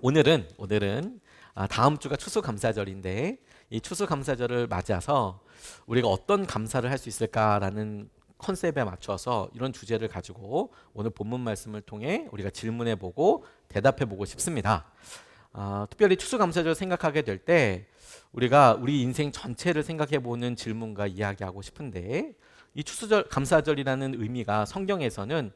오늘은 다음 주가 추수감사절인데 이 추수감사절을 맞아서 우리가 어떤 감사를 할 수 있을까라는 컨셉에 맞춰서 이런 주제를 가지고 오늘 본문 말씀을 통해 우리가 질문해보고 대답해보고 싶습니다. 특별히 추수감사절 생각하게 될 때 우리가 우리 인생 전체를 생각해보는 질문과 이야기하고 싶은데 이 추수감사절이라는 의미가 성경에서는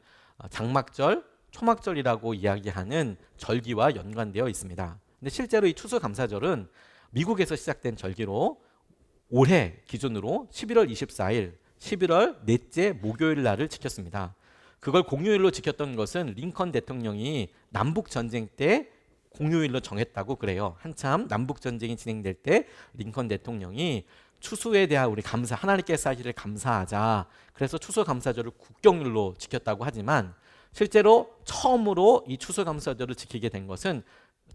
장막절, 초막절이라고 이야기하는 절기와 연관되어 있습니다. 근데 실제로 이 추수감사절은 미국에서 시작된 절기로 올해 기준으로 11월 24일, 11월 넷째 목요일 날을 지켰습니다. 그걸 공휴일로 지켰던 것은 링컨 대통령이 남북 전쟁 때 공휴일로 정했다고 그래요. 한참 남북 전쟁이 진행될 때 링컨 대통령이 추수에 대한 우리 감사, 하나님께서 하시를 감사하자. 그래서 추수감사절을 국경일로 지켰다고 하지만 실제로 처음으로 이 추수감사절을 지키게 된 것은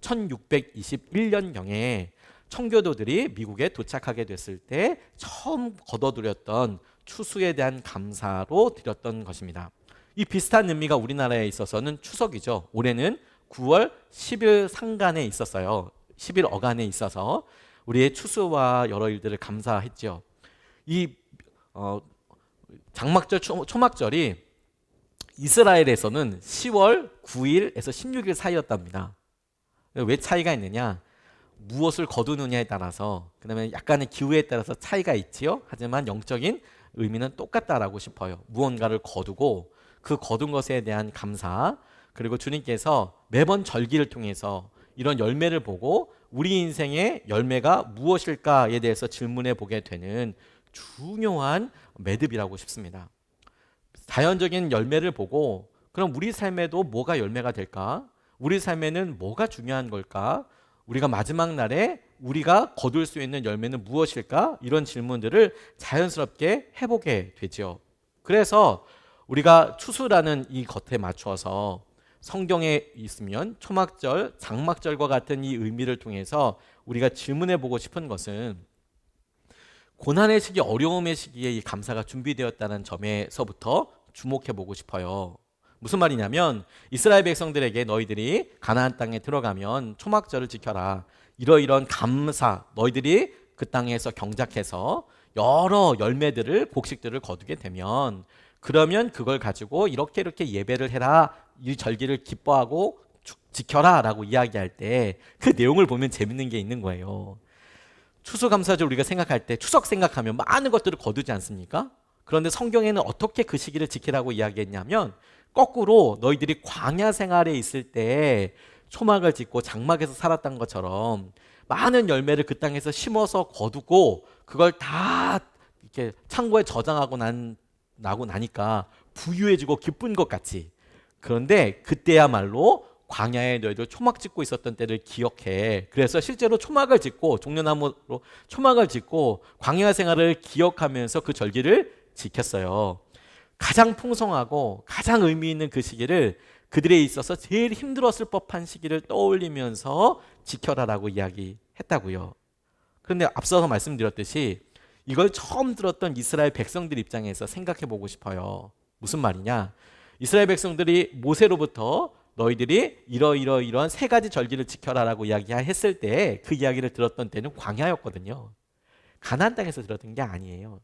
1621년경에 청교도들이 미국에 도착하게 됐을 때 처음 거둬들였던 추수에 대한 감사로 드렸던 것입니다. 이 비슷한 의미가 우리나라에 있어서는 추석이죠. 올해는 9월 10일 상간에 있었어요. 10일 어간에 있어서 우리의 추수와 여러 일들을 감사했죠. 이 장막절, 초막절이 이스라엘에서는 10월 9일에서 16일 사이였답니다. 왜 차이가 있느냐? 무엇을 거두느냐에 따라서, 그다음에 약간의 기후에 따라서 차이가 있지요. 하지만 영적인 의미는 똑같다라고 싶어요. 무언가를 거두고 그 거둔 것에 대한 감사, 그리고 주님께서 매번 절기를 통해서 이런 열매를 보고 우리 인생의 열매가 무엇일까에 대해서 질문해 보게 되는 중요한 매듭이라고 싶습니다. 자연적인 열매를 보고 그럼 우리 삶에도 뭐가 열매가 될까? 우리 삶에는 뭐가 중요한 걸까? 우리가 마지막 날에 우리가 거둘 수 있는 열매는 무엇일까? 이런 질문들을 자연스럽게 해보게 되죠. 그래서 우리가 추수라는 이 것에 맞춰서 성경에 있으면 초막절, 장막절과 같은 이 의미를 통해서 우리가 질문해보고 싶은 것은 고난의 시기, 어려움의 시기에 이 감사가 준비되었다는 점에서부터 주목해보고 싶어요. 무슨 말이냐면 이스라엘 백성들에게 너희들이 가나안 땅에 들어가면 초막절을 지켜라. 이러이러한 감사, 너희들이 그 땅에서 경작해서 여러 열매들을, 곡식들을 거두게 되면 그러면 그걸 가지고 이렇게 예배를 해라. 이 절기를 기뻐하고 지켜라 라고 이야기할 때 그 내용을 보면 재밌는 게 있는 거예요. 추수감사절 우리가 생각할 때 추석 생각하면 많은 것들을 거두지 않습니까? 그런데 성경에는 어떻게 그 시기를 지키라고 이야기했냐면 거꾸로 너희들이 광야 생활에 있을 때 초막을 짓고 장막에서 살았던 것처럼 많은 열매를 그 땅에서 심어서 거두고 그걸 다 이렇게 창고에 저장하고 나고 나니까 부유해지고 기쁜 것 같이. 그런데 그때야말로 광야에 너희들 초막 짓고 있었던 때를 기억해. 그래서 실제로 초막을 짓고 종려나무로 초막을 짓고 광야 생활을 기억하면서 그 절기를 지켰어요. 가장 풍성하고 가장 의미 있는 그 시기를 그들에 있어서 제일 힘들었을 법한 시기를 떠올리면서 지켜라라고 이야기했다고요. 그런데 앞서서 말씀드렸듯이 이걸 처음 들었던 이스라엘 백성들 입장에서 생각해 보고 싶어요. 무슨 말이냐? 이스라엘 백성들이 모세로부터 너희들이 이러한 세 가지 절기를 지켜라라고 이야기했을 때 그 이야기를 들었던 때는 광야였거든요. 가나안 땅에서 들었던 게 아니에요.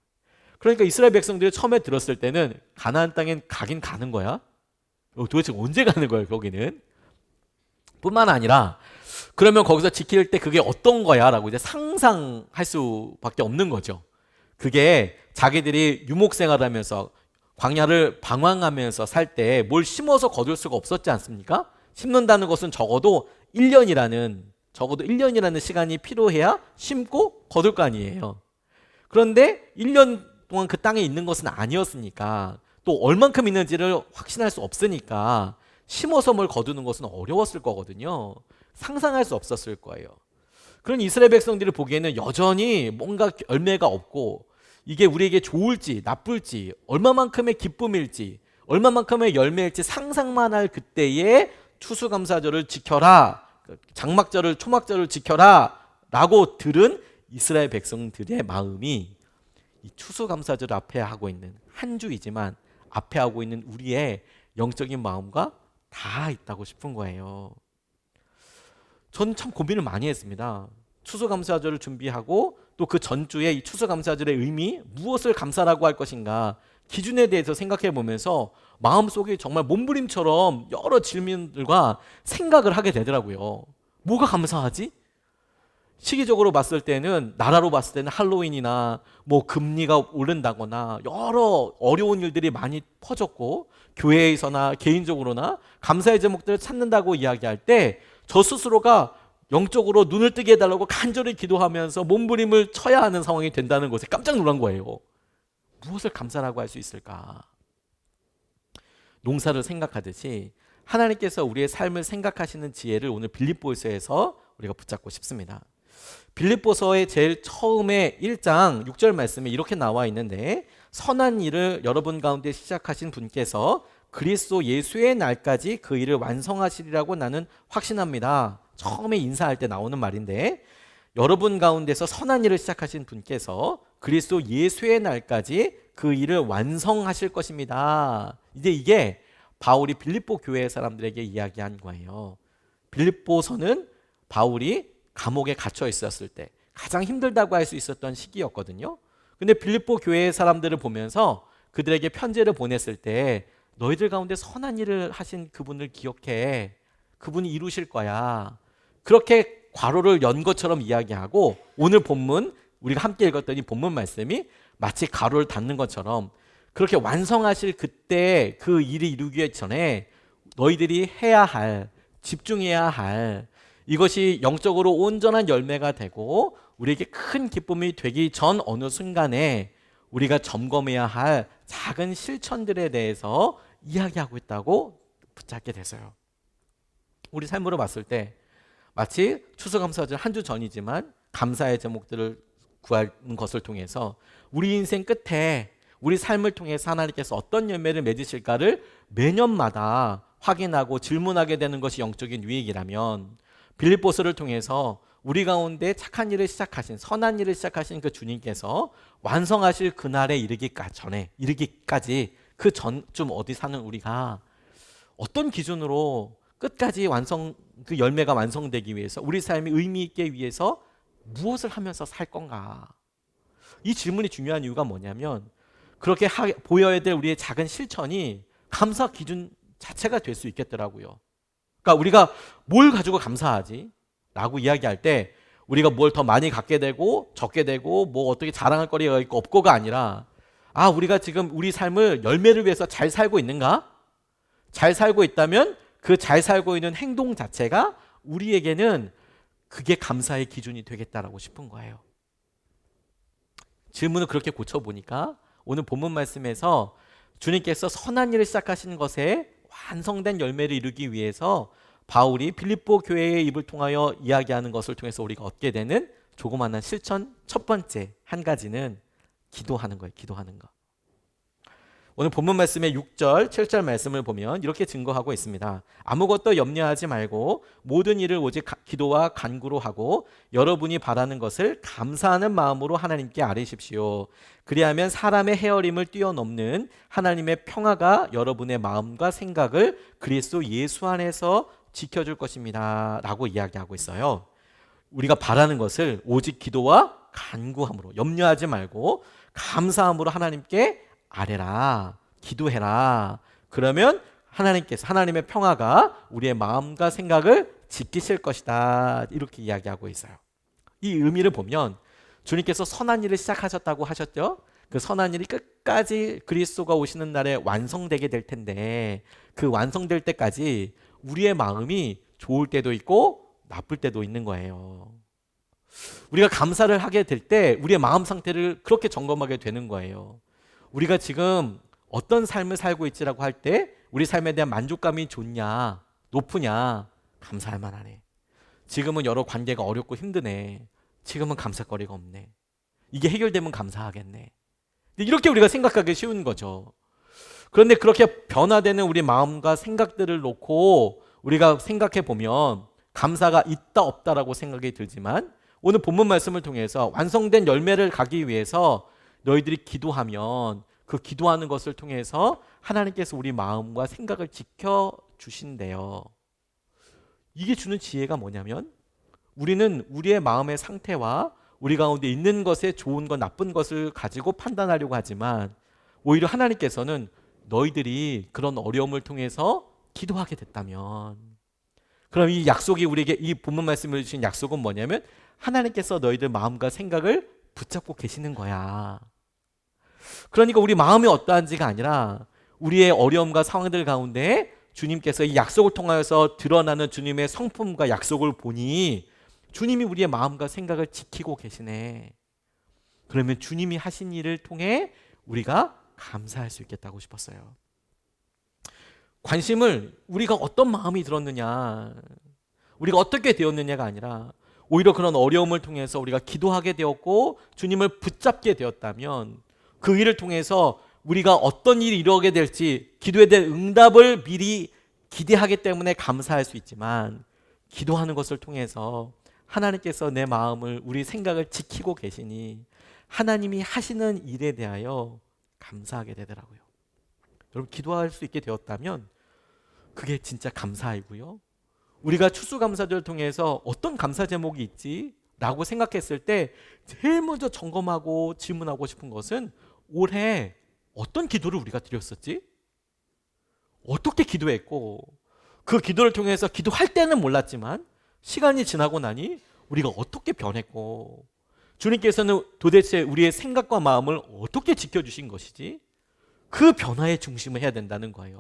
그러니까 이스라엘 백성들이 처음에 들었을 때는 가나안 땅엔 가긴 가는 거야? 도대체 언제 가는 거예요, 거기는? 뿐만 아니라 그러면 거기서 지킬 때 그게 어떤 거야? 라고 이제 상상할 수밖에 없는 거죠. 그게 자기들이 유목생활하면서 광야를 방황하면서 살 때 뭘 심어서 거둘 수가 없었지 않습니까? 심는다는 것은 적어도 1년이라는 시간이 필요해야 심고 거둘 거 아니에요. 그런데 1년 동안 그 땅에 있는 것은 아니었으니까 또 얼만큼 있는지를 확신할 수 없으니까 심어서 뭘 거두는 것은 어려웠을 거거든요. 상상할 수 없었을 거예요. 그런 이스라엘 백성들을 보기에는 여전히 뭔가 열매가 없고 이게 우리에게 좋을지 나쁠지 얼마만큼의 기쁨일지 얼마만큼의 열매일지 상상만 할 그때에 추수감사절을 지켜라, 장막절을 초막절을 지켜라 라고 들은 이스라엘 백성들의 마음이 이 추수감사절 앞에 하고 있는 한 주이지만 앞에 하고 있는 우리의 영적인 마음과 다 있다고 싶은 거예요. 저는 참 고민을 많이 했습니다. 추수감사절을 준비하고 또 그 전주에 이 추수감사절의 의미, 무엇을 감사라고 할 것인가 기준에 대해서 생각해 보면서 마음속에 정말 몸부림처럼 여러 질문들과 생각을 하게 되더라고요. 뭐가 감사하지? 시기적으로 봤을 때는, 나라로 봤을 때는 할로윈이나 뭐 금리가 오른다거나 여러 어려운 일들이 많이 퍼졌고, 교회에서나 개인적으로나 감사의 제목들을 찾는다고 이야기할 때 저 스스로가 영적으로 눈을 뜨게 해달라고 간절히 기도하면서 몸부림을 쳐야 하는 상황이 된다는 것에 깜짝 놀란 거예요. 무엇을 감사라고 할 수 있을까? 농사를 생각하듯이 하나님께서 우리의 삶을 생각하시는 지혜를 오늘 빌립보서에서 우리가 붙잡고 싶습니다. 빌립보서의 제일 처음에 1장 6절 말씀에 이렇게 나와 있는데, 선한 일을 여러분 가운데 시작하신 분께서 그리스도 예수의 날까지 그 일을 완성하시리라고 나는 확신합니다. 처음에 인사할 때 나오는 말인데, 여러분 가운데서 선한 일을 시작하신 분께서 그리스도 예수의 날까지 그 일을 완성하실 것입니다. 이제 이게 바울이 빌립보 교회 사람들에게 이야기한 거예요. 빌립보서는 바울이 감옥에 갇혀 있었을 때 가장 힘들다고 할 수 있었던 시기였거든요. 근데 빌립보 교회 사람들을 보면서 그들에게 편지를 보냈을 때, 너희들 가운데 선한 일을 하신 그분을 기억해. 그분이 이루실 거야. 그렇게 괄호를 연 것처럼 이야기하고, 오늘 본문 우리가 함께 읽었더니 본문 말씀이 마치 가로를 닫는 것처럼 그렇게 완성하실 그때 그 일이 이루기 전에 너희들이 해야 할, 집중해야 할, 이것이 영적으로 온전한 열매가 되고 우리에게 큰 기쁨이 되기 전 어느 순간에 우리가 점검해야 할 작은 실천들에 대해서 이야기하고 있다고 붙잡게 됐어요. 우리 삶으로 봤을 때 마치 추수감사절 한 주 전이지만 감사의 제목들을 구하는 것을 통해서 우리 인생 끝에 우리 삶을 통해서 하나님께서 어떤 열매를 맺으실까를 매년마다 확인하고 질문하게 되는 것이 영적인 유익이라면, 빌립보서를 통해서 우리 가운데 착한 일을 시작하신, 선한 일을 시작하신 그 주님께서 완성하실 그날에 이르기까지 그 전쯤 어디 사는 우리가 어떤 기준으로 끝까지 그 열매가 완성되기 위해서 우리 삶이 의미 있게 위해서 무엇을 하면서 살 건가? 이 질문이 중요한 이유가 뭐냐면, 그렇게 보여야 될 우리의 작은 실천이 감사 기준 자체가 될 수 있겠더라고요. 그러니까 우리가 뭘 가지고 감사하지? 라고 이야기할 때 우리가 뭘 더 많이 갖게 되고 적게 되고 뭐 어떻게 자랑할 거리가 있고 없고가 아니라, 우리가 지금 우리 삶을 열매를 위해서 잘 살고 있는가? 잘 살고 있다면 그 잘 살고 있는 행동 자체가 우리에게는 그게 감사의 기준이 되겠다라고 싶은 거예요. 질문을 그렇게 고쳐보니까 오늘 본문 말씀에서 주님께서 선한 일을 시작하시는 것에 완성된 열매를 이루기 위해서 바울이 빌립보 교회의 입을 통하여 이야기하는 것을 통해서 우리가 얻게 되는 조그마한 실천, 첫 번째 한 가지는 기도하는 거예요. 기도하는 거. 오늘 본문 말씀의 6절, 7절 말씀을 보면 이렇게 증거하고 있습니다. 아무것도 염려하지 말고 모든 일을 오직 기도와 간구로 하고 여러분이 바라는 것을 감사하는 마음으로 하나님께 아뢰십시오. 그리하면 사람의 헤아림을 뛰어넘는 하나님의 평화가 여러분의 마음과 생각을 그리스도 예수 안에서 지켜줄 것입니다. 라고 이야기하고 있어요. 우리가 바라는 것을 오직 기도와 간구함으로, 염려하지 말고 감사함으로 하나님께 아뢰라, 기도해라. 그러면 하나님의 평화가 우리의 마음과 생각을 지키실 것이다. 이렇게 이야기하고 있어요. 이 의미를 보면 주님께서 선한 일을 시작하셨다고 하셨죠. 그 선한 일이 끝까지 그리스도가 오시는 날에 완성되게 될 텐데, 그 완성될 때까지 우리의 마음이 좋을 때도 있고 나쁠 때도 있는 거예요. 우리가 감사를 하게 될 때 우리의 마음 상태를 그렇게 점검하게 되는 거예요. 우리가 지금 어떤 삶을 살고 있지라고 할 때 우리 삶에 대한 만족감이 좋냐, 높으냐, 감사할 만하네. 지금은 여러 관계가 어렵고 힘드네. 지금은 감사거리가 없네. 이게 해결되면 감사하겠네. 이렇게 우리가 생각하기 쉬운 거죠. 그런데 그렇게 변화되는 우리 마음과 생각들을 놓고 우리가 생각해 보면 감사가 있다 없다라고 생각이 들지만, 오늘 본문 말씀을 통해서 완성된 열매를 가기 위해서 너희들이 기도하면 그 기도하는 것을 통해서 하나님께서 우리 마음과 생각을 지켜주신대요. 이게 주는 지혜가 뭐냐면 우리는 우리의 마음의 상태와 우리 가운데 있는 것에 좋은 것, 나쁜 것을 가지고 판단하려고 하지만 오히려 하나님께서는 너희들이 그런 어려움을 통해서 기도하게 됐다면, 그럼 이 약속이 우리에게, 이 본문 말씀을 주신 약속은 뭐냐면 하나님께서 너희들 마음과 생각을 붙잡고 계시는 거야. 그러니까 우리 마음이 어떠한지가 아니라 우리의 어려움과 상황들 가운데 주님께서 이 약속을 통하여서 드러나는 주님의 성품과 약속을 보니 주님이 우리의 마음과 생각을 지키고 계시네. 그러면 주님이 하신 일을 통해 우리가 감사할 수 있겠다고 싶었어요. 관심을 우리가 어떤 마음이 들었느냐, 우리가 어떻게 되었느냐가 아니라 오히려 그런 어려움을 통해서 우리가 기도하게 되었고 주님을 붙잡게 되었다면 그 일을 통해서 우리가 어떤 일이 이루어지게 될지 기도에 대한 응답을 미리 기대하기 때문에 감사할 수 있지만, 기도하는 것을 통해서 하나님께서 내 마음을, 우리 생각을 지키고 계시니 하나님이 하시는 일에 대하여 감사하게 되더라고요. 여러분, 기도할 수 있게 되었다면 그게 진짜 감사이고요. 우리가 추수감사절을 통해서 어떤 감사 제목이 있지? 라고 생각했을 때 제일 먼저 점검하고 질문하고 싶은 것은 올해 어떤 기도를 우리가 드렸었지? 어떻게 기도했고, 그 기도를 통해서 기도할 때는 몰랐지만 시간이 지나고 나니 우리가 어떻게 변했고, 주님께서는 도대체 우리의 생각과 마음을 어떻게 지켜주신 것이지? 그 변화의 중심을 해야 된다는 거예요.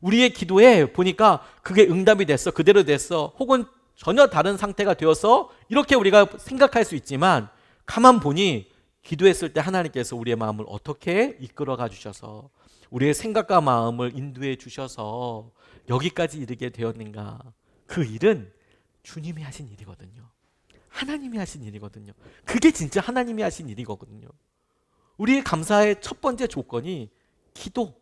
우리의 기도에 보니까 그게 응답이 됐어, 그대로 됐어, 혹은 전혀 다른 상태가 되어서 이렇게 우리가 생각할 수 있지만, 가만 보니 기도했을 때 하나님께서 우리의 마음을 어떻게 이끌어가 주셔서 우리의 생각과 마음을 인도해 주셔서 여기까지 이르게 되었는가. 그 일은 주님이 하신 일이거든요. 하나님이 하신 일이거든요. 그게 진짜 하나님이 하신 일이거든요. 우리의 감사의 첫 번째 조건이 기도,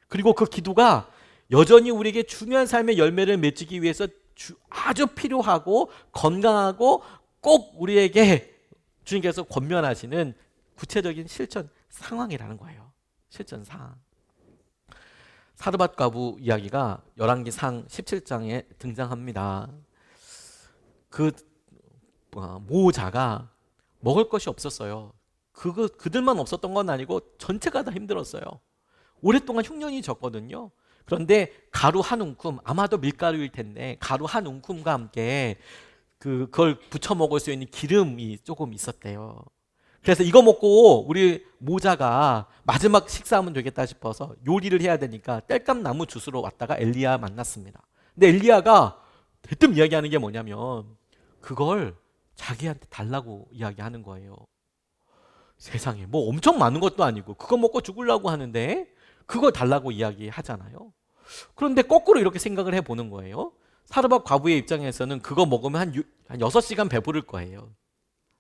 그리고 그 기도가 여전히 우리에게 중요한 삶의 열매를 맺기 위해서 아주 필요하고 건강하고 꼭 우리에게 주님께서 권면하시는 구체적인 실천 상황이라는 거예요. 실천 상황. 사르밧 과부 이야기가 열왕기상 17장에 등장합니다. 그 모자가 먹을 것이 없었어요. 그들만 없었던 건 아니고 전체가 다 힘들었어요. 오랫동안 흉년이 졌거든요. 그런데 가루 한 움큼, 아마도 밀가루일 텐데 가루 한 움큼과 함께 그걸 부쳐 먹을 수 있는 기름이 조금 있었대요. 그래서 이거 먹고 우리 모자가 마지막 식사하면 되겠다 싶어서 요리를 해야 되니까 땔감나무 주스러 왔다가 엘리야 만났습니다. 근데 엘리야가 대뜸 이야기하는 게 뭐냐면 그걸 자기한테 달라고 이야기하는 거예요. 세상에, 뭐 엄청 많은 것도 아니고 그거 먹고 죽으려고 하는데 그걸 달라고 이야기하잖아요. 그런데 거꾸로 이렇게 생각을 해보는 거예요. 사르밧 과부의 입장에서는 그거 먹으면 한 6시간 배부를 거예요.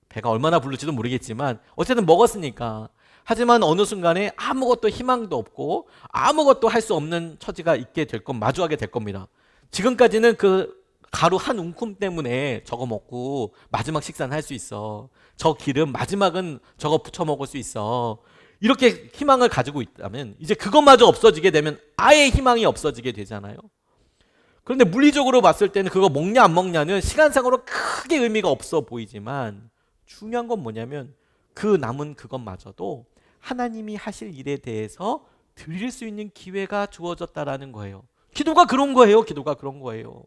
배가 얼마나 부를지도 모르겠지만 어쨌든 먹었으니까. 하지만 어느 순간에 아무것도 희망도 없고 아무것도 할 수 없는 처지가 마주하게 될 겁니다. 지금까지는 그 가루 한 움큼 때문에 저거 먹고 마지막 식사는 할 수 있어. 저 기름 마지막은 저거 부쳐 먹을 수 있어. 이렇게 희망을 가지고 있다면 이제 그것마저 없어지게 되면 아예 희망이 없어지게 되잖아요. 그런데 물리적으로 봤을 때는 그거 먹냐 안 먹냐는 시간상으로 크게 의미가 없어 보이지만 중요한 건 뭐냐면 그 남은 그것마저도 하나님이 하실 일에 대해서 드릴 수 있는 기회가 주어졌다라는 거예요. 기도가 그런 거예요. 기도가 그런 거예요.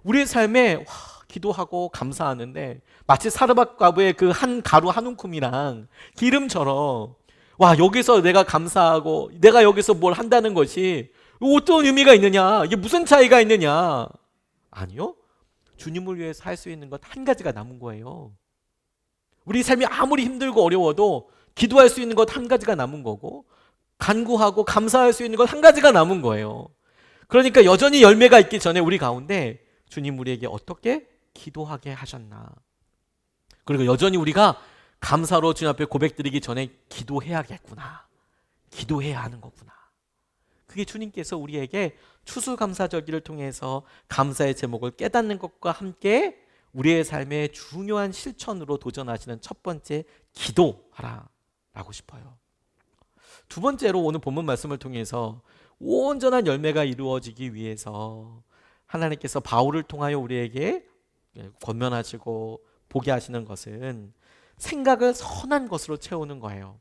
우리의 삶에 기도하고 감사하는데 마치 사르밧 과부의 그 한 가루 한 움큼이랑 기름처럼 여기서 내가 감사하고 내가 여기서 뭘 한다는 것이 어떤 의미가 있느냐, 이게 무슨 차이가 있느냐. 아니요, 주님을 위해서 할 수 있는 것 한 가지가 남은 거예요. 우리 삶이 아무리 힘들고 어려워도 기도할 수 있는 것 한 가지가 남은 거고 간구하고 감사할 수 있는 것 한 가지가 남은 거예요. 그러니까 여전히 열매가 있기 전에 우리 가운데 주님 우리에게 어떻게 기도하게 하셨나, 그리고 여전히 우리가 감사로 주님 앞에 고백드리기 전에 기도해야겠구나, 기도해야 하는 거구나. 그게 주님께서 우리에게 추수감사절기를 통해서 감사의 제목을 깨닫는 것과 함께 우리의 삶의 중요한 실천으로 도전하시는 첫 번째, 기도하라 라고 싶어요. 두 번째로 오늘 본문 말씀을 통해서 온전한 열매가 이루어지기 위해서 하나님께서 바울을 통하여 우리에게 권면하시고 보게 하시는 것은 생각을 선한 것으로 채우는 거예요.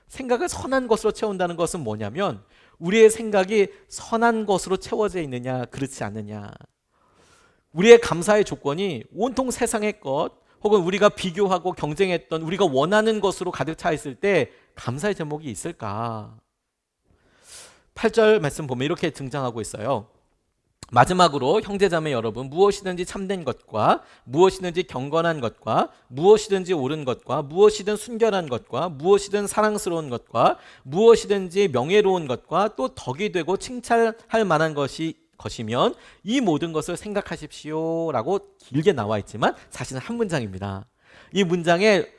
생각을 선한 것으로 채운다는 것은 뭐냐면 우리의 생각이 선한 것으로 채워져 있느냐 그렇지 않느냐. 우리의 감사의 조건이 온통 세상의 것 혹은 우리가 비교하고 경쟁했던 우리가 원하는 것으로 가득 차 있을 때 감사의 제목이 있을까? 8절 말씀 보면 이렇게 등장하고 있어요. 마지막으로 형제자매 여러분, 무엇이든지 참된 것과 무엇이든지 경건한 것과 무엇이든지 옳은 것과 무엇이든 순결한 것과 무엇이든 사랑스러운 것과 무엇이든지 명예로운 것과 또 덕이 되고 칭찬할 만한 것이면 이 모든 것을 생각하십시오 라고 길게 나와 있지만 사실은 한 문장입니다. 이 문장의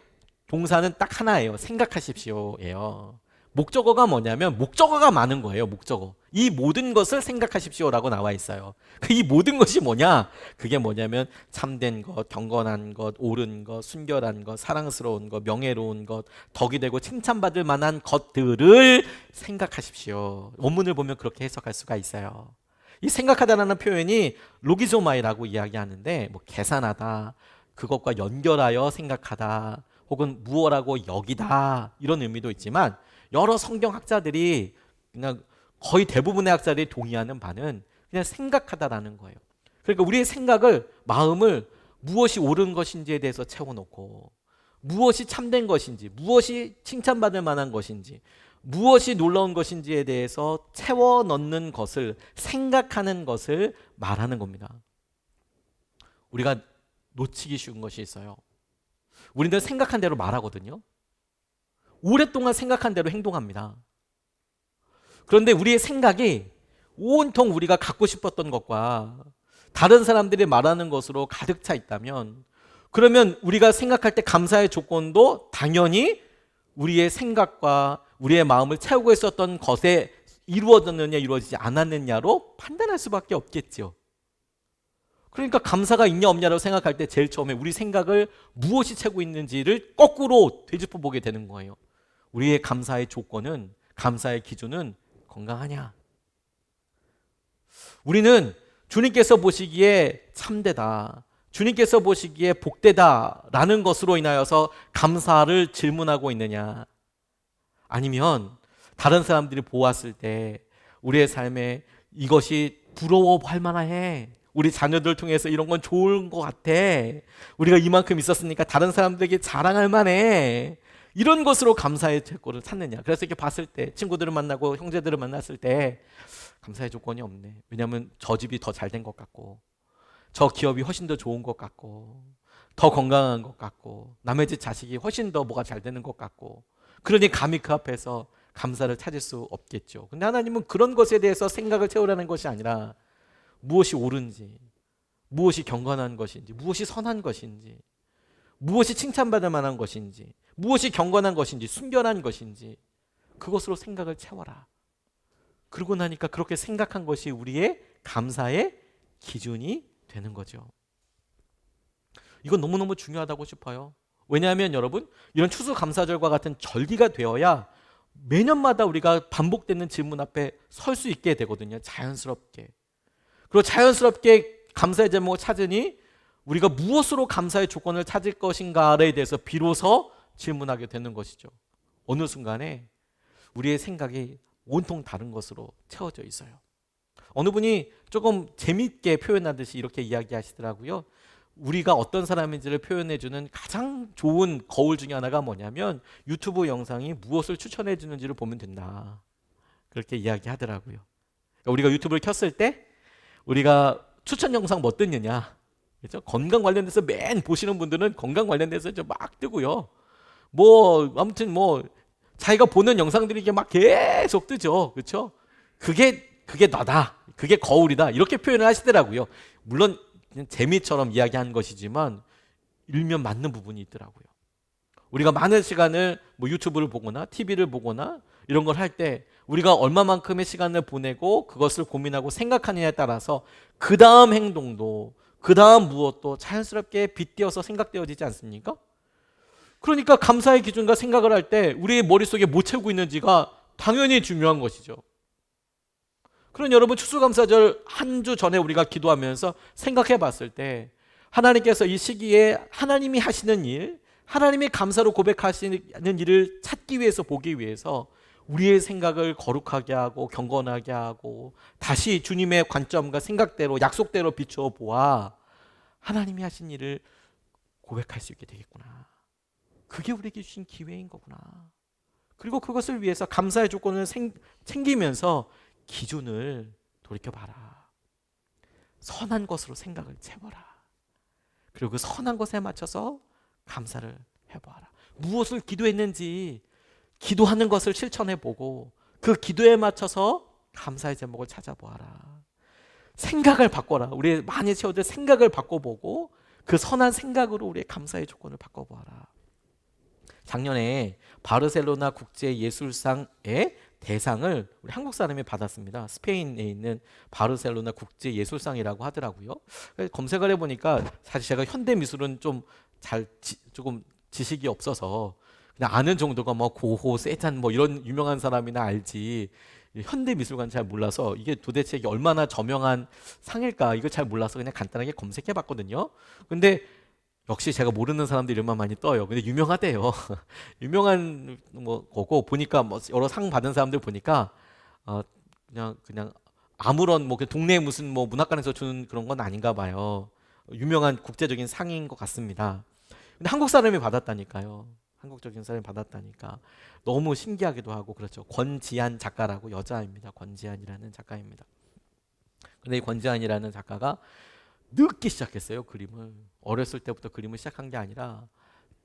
동사는 딱 하나예요. 생각하십시오예요. 목적어가 뭐냐면 목적어가 많은 거예요. 목적어. 이 모든 것을 생각하십시오라고 나와 있어요. 이 모든 것이 뭐냐? 그게 뭐냐면 참된 것, 경건한 것, 옳은 것, 순결한 것, 사랑스러운 것, 명예로운 것, 덕이 되고 칭찬받을 만한 것들을 생각하십시오. 원문을 보면 그렇게 해석할 수가 있어요. 이 생각하다라는 표현이 로기조마이라고 이야기하는데 뭐 계산하다, 그것과 연결하여 생각하다, 혹은 무엇라고 여기다 이런 의미도 있지만 여러 성경학자들이 그냥 거의 대부분의 학자들이 동의하는 바는 그냥 생각하다라는 거예요. 그러니까 우리의 생각을, 마음을 무엇이 옳은 것인지에 대해서 채워놓고 무엇이 참된 것인지, 무엇이 칭찬받을 만한 것인지, 무엇이 놀라운 것인지에 대해서 채워넣는 것을, 생각하는 것을 말하는 겁니다. 우리가 놓치기 쉬운 것이 있어요. 우리는 생각한 대로 말하거든요. 오랫동안 생각한 대로 행동합니다. 그런데 우리의 생각이 온통 우리가 갖고 싶었던 것과 다른 사람들이 말하는 것으로 가득 차 있다면, 그러면 우리가 생각할 때 감사의 조건도 당연히 우리의 생각과 우리의 마음을 채우고 있었던 것에 이루어졌느냐 이루어지지 않았느냐로 판단할 수밖에 없겠죠. 그러니까 감사가 있냐 없냐라고 생각할 때 제일 처음에 우리 생각을 무엇이 채우고 있는지를 거꾸로 되짚어 보게 되는 거예요. 우리의 감사의 조건은, 감사의 기준은 건강하냐? 우리는 주님께서 보시기에 참되다, 주님께서 보시기에 복되다라는 것으로 인하여서 감사를 질문하고 있느냐? 아니면 다른 사람들이 보았을 때 우리의 삶에 이것이 부러워할 만해, 우리 자녀들 통해서 이런 건 좋은 것 같아, 우리가 이만큼 있었으니까 다른 사람들에게 자랑할 만해, 이런 것으로 감사의 조건을 찾느냐? 그래서 이렇게 봤을 때, 친구들을 만나고 형제들을 만났을 때 감사의 조건이 없네. 왜냐하면 저 집이 더 잘 된 것 같고, 저 기업이 훨씬 더 좋은 것 같고, 더 건강한 것 같고, 남의 집 자식이 훨씬 더 뭐가 잘 되는 것 같고, 그러니 감히 그 앞에서 감사를 찾을 수 없겠죠. 근데 하나님은 그런 것에 대해서 생각을 채우라는 것이 아니라 무엇이 옳은지, 무엇이 경건한 것인지, 무엇이 선한 것인지, 무엇이 칭찬받을 만한 것인지, 무엇이 경건한 것인지, 순결한 것인지, 그것으로 생각을 채워라. 그러고 나니까 그렇게 생각한 것이 우리의 감사의 기준이 되는 거죠. 이건 너무너무 중요하다고 싶어요. 왜냐하면 여러분, 이런 추수감사절과 같은 절기가 되어야 매년마다 우리가 반복되는 질문 앞에 설 수 있게 되거든요. 자연스럽게. 그리고 자연스럽게 감사의 제목을 찾으니 우리가 무엇으로 감사의 조건을 찾을 것인가에 대해서 비로소 질문하게 되는 것이죠. 어느 순간에 우리의 생각이 온통 다른 것으로 채워져 있어요. 어느 분이 조금 재미있게 표현하듯이 이렇게 이야기하시더라고요. 우리가 어떤 사람인지를 표현해주는 가장 좋은 거울 중에 하나가 뭐냐면 유튜브 영상이 무엇을 추천해 주는지를 보면 된다. 그렇게 이야기하더라고요. 그러니까 우리가 유튜브를 켰을 때 우리가 추천 영상 뭐 뜨느냐, 그렇죠? 건강 관련돼서 맨 보시는 분들은 건강 관련돼서 막 뜨고요. 뭐 아무튼 뭐 자기가 보는 영상들이 이게 막 계속 뜨죠, 그렇죠? 그게 너다, 그게 거울이다, 이렇게 표현을 하시더라고요. 물론 그냥 재미처럼 이야기한 것이지만 일면 맞는 부분이 있더라고요. 우리가 많은 시간을 뭐 유튜브를 보거나 TV를 보거나 이런 걸 할 때 우리가 얼마만큼의 시간을 보내고 그것을 고민하고 생각하느냐에 따라서 그 다음 행동도, 그 다음 무엇도 자연스럽게 빗대어서 생각되어지지 않습니까? 그러니까 감사의 기준과 생각을 할 때 우리의 머릿속에 뭐 채우고 있는지가 당연히 중요한 것이죠. 그럼 여러분, 추수감사절 한 주 전에 우리가 기도하면서 생각해 봤을 때 하나님께서 이 시기에 하나님이 하시는 일, 하나님이 감사로 고백하시는 일을 찾기 위해서, 보기 위해서 우리의 생각을 거룩하게 하고 경건하게 하고 다시 주님의 관점과 생각대로, 약속대로 비추어 보아 하나님이 하신 일을 고백할 수 있게 되겠구나. 그게 우리에게 주신 기회인 거구나. 그리고 그것을 위해서 감사의 조건을 챙기면서 기준을 돌이켜봐라. 선한 것으로 생각을 채워라. 그리고 그 선한 것에 맞춰서 감사를 해보아라. 무엇을 기도했는지 기도하는 것을 실천해보고 그 기도에 맞춰서 감사의 제목을 찾아보아라. 생각을 바꿔라. 우리 많이 세워들 생각을 바꿔보고 그 선한 생각으로 우리의 감사의 조건을 바꿔보아라. 작년에 바르셀로나 국제예술상의 대상을 우리 한국 사람이 받았습니다. 스페인에 있는 바르셀로나 국제예술상이라고 하더라고요. 검색을 해보니까 사실 제가 현대미술은 조금 지식이 없어서 그냥 아는 정도가 뭐 고호, 세잔 뭐 이런 유명한 사람이나 알지 현대미술관 잘 몰라서 이게 도대체 이게 얼마나 저명한 상일까 이거 잘 몰라서 그냥 간단하게 검색해봤거든요. 근데 역시 제가 모르는 사람들 이름만 많이 떠요. 근데 유명하대요. 유명한 뭐 거고 보니까 뭐 여러 상 받은 사람들 보니까 그냥 아무런 뭐 동네 무슨 뭐 문학관에서 주는 그런 건 아닌가 봐요. 유명한 국제적인 상인 것 같습니다. 근데 한국 사람이 받았다니까요. 한국적인 사람이 받았다니까 너무 신기하기도 하고 그렇죠. 권지한 작가라고 여자입니다. 권지한이라는 작가입니다. 근데 이 권지한이라는 작가가 늦게 시작했어요. 그림을. 어렸을 때부터 그림을 시작한 게 아니라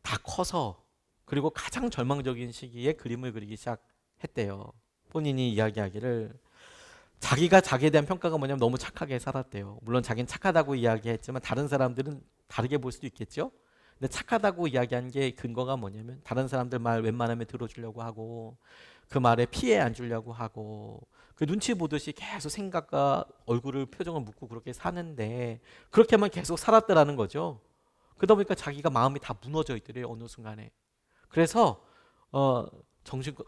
다 커서 그리고 가장 절망적인 시기에 그림을 그리기 시작했대요. 본인이 이야기하기를 자기가 자기에 대한 평가가 뭐냐면 너무 착하게 살았대요. 물론 자기는 착하다고 이야기했지만 다른 사람들은 다르게 볼 수도 있겠죠. 근데 착하다고 이야기한 게 근거가 뭐냐면 다른 사람들 말 웬만하면 들어주려고 하고 그 말에 피해 안 주려고 하고 그 눈치 보듯이 계속 생각과 얼굴을 표정을 묻고 그렇게 사는데 그렇게만 계속 살았더라는 거죠. 그러다 보니까 자기가 마음이 다 무너져 있더래요. 어느 순간에. 그래서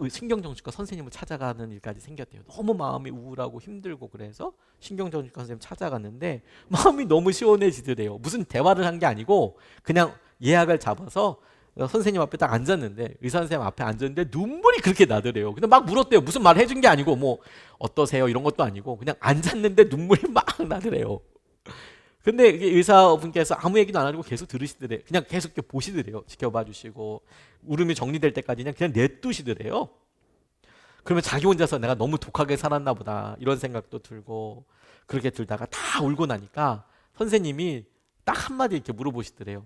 신경정신과 선생님을 찾아가는 일까지 생겼대요. 너무 마음이 우울하고 힘들고 그래서 신경정신과 선생님 찾아갔는데 마음이 너무 시원해지더래요. 무슨 대화를 한 게 아니고 그냥 예약을 잡아서 선생님 앞에 딱 앉았는데 의사 선생님 앞에 앉았는데 눈물이 그렇게 나더래요. 근데 막 물었대요. 무슨 말 해준 게 아니고 뭐 어떠세요 이런 것도 아니고 그냥 앉았는데 눈물이 막 나더래요. 근데 의사분께서 아무 얘기도 안 하고 계속 들으시더래요. 그냥 계속 이렇게 보시더래요. 지켜봐 주시고 울음이 정리될 때까지 그냥 냅두시더래요. 그러면 자기 혼자서 내가 너무 독하게 살았나 보다 이런 생각도 들고 그렇게 들다가 다 울고 나니까 선생님이 딱 한마디 이렇게 물어보시더래요.